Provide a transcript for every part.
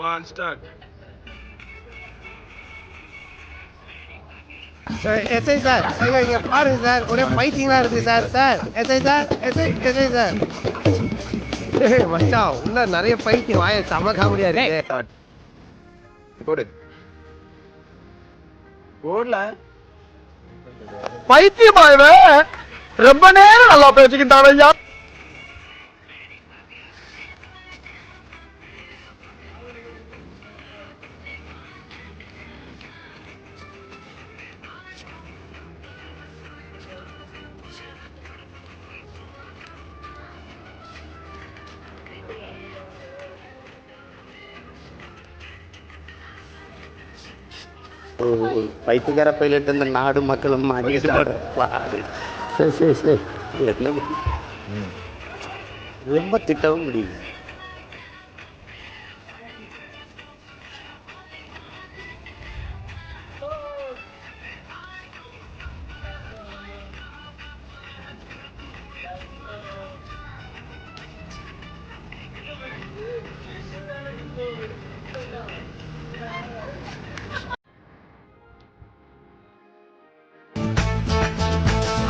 One start. SI sir இங்க பாருங்க sir ஒரே ஃபைட்டிங்லாம் இருக்கு sir sir SI sir SI sir மச்சான் உள்ள நிறைய ஃபைட்டிங் வாய செம காமெடியா இருக்கு. போடு போடல பைத்தியமா இவன் ரொம்ப நேரம் நல்லா பேசிக்கிட்டான் ஐயா. பைத்தியக்கார பைலட் இந்த நாடு மக்களும் ரொம்ப திட்டவும் முடியும்.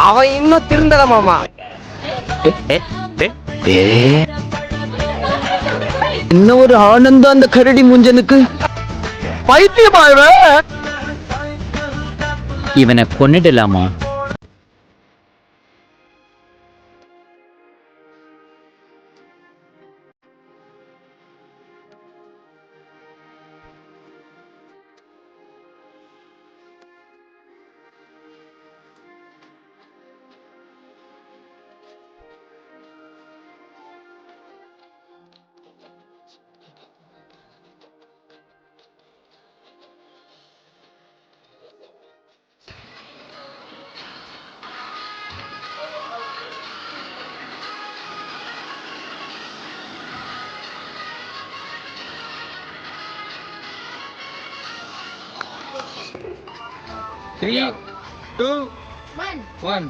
அவன் இன்னும் திருந்தல மாமா. என்ன ஒரு ஆனந்தம் அந்த கரடி முஞ்சனுக்கு. பைத்தியமா இவன். இவனை கொன்னிடலாமா? Three, two, one.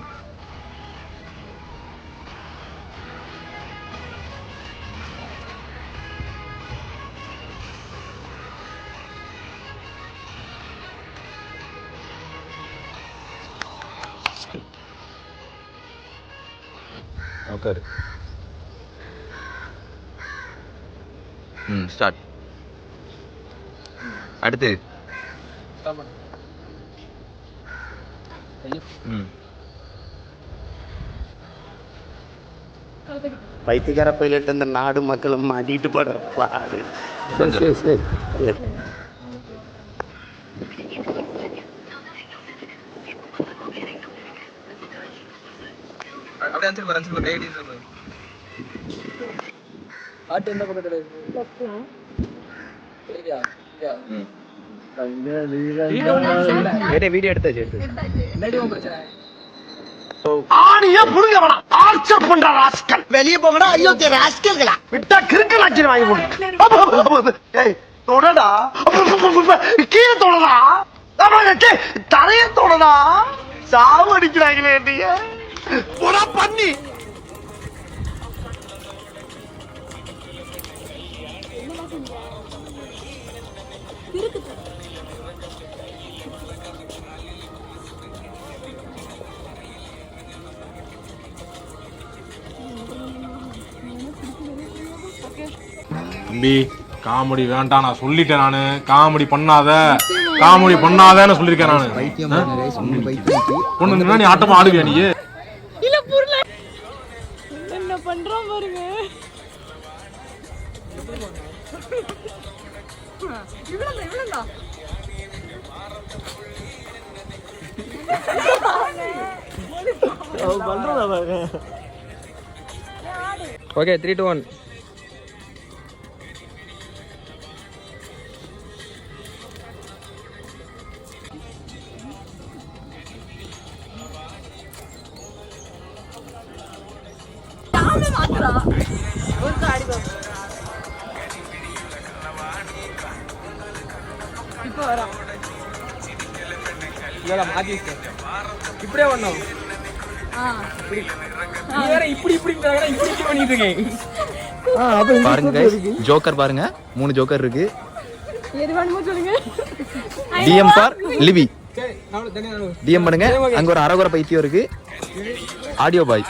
Okay. Start. அடுத்து பைத்தியக்கார பைலட் இந்த நாடு மக்களும் மாட்டிட்டு படுற பாடு. வீடியோ எடுத்தாச்சு. வெளியே போங்கடா. ஐயோ ராஸ்கல்களா விட்டா கிறுக்கலாச்சு வாங்கி போடு. தொடடா கீழே தொடடா தரைய தொடடா. சாவு அடிக்கிறாங்களே நீங்க போடா பண்ணி. தம்பி காமெடி வேண்டாம் நான் சொல்லிட்டேன். நானு காமெடி பண்ணாதன்னு சொல்லிருக்கேன். நானு பொண்ணு நீ ஆட்டமா ஆடுவியா நீ? இல்ல புரியல என்ன பண்றோம் பாருங்க. இவ்வளவுதான் Okay, 3, 2, 1. இப்போ வரா இதெல்லாம் மாத்தி இப்படியே பண்ணோம். பாருங்க ஜோக்கர் பாருங்க 3 ஜோக்கர் இருக்கு. எது வேணுமோ சொல்லுங்க டிஎம் ஃபார் லிபி சரி நான் தனியாக டிஎம் பண்ணுங்க அங்க ஒரு அரகுர பைத்தியம் இருக்கு ஆடியோ பாய்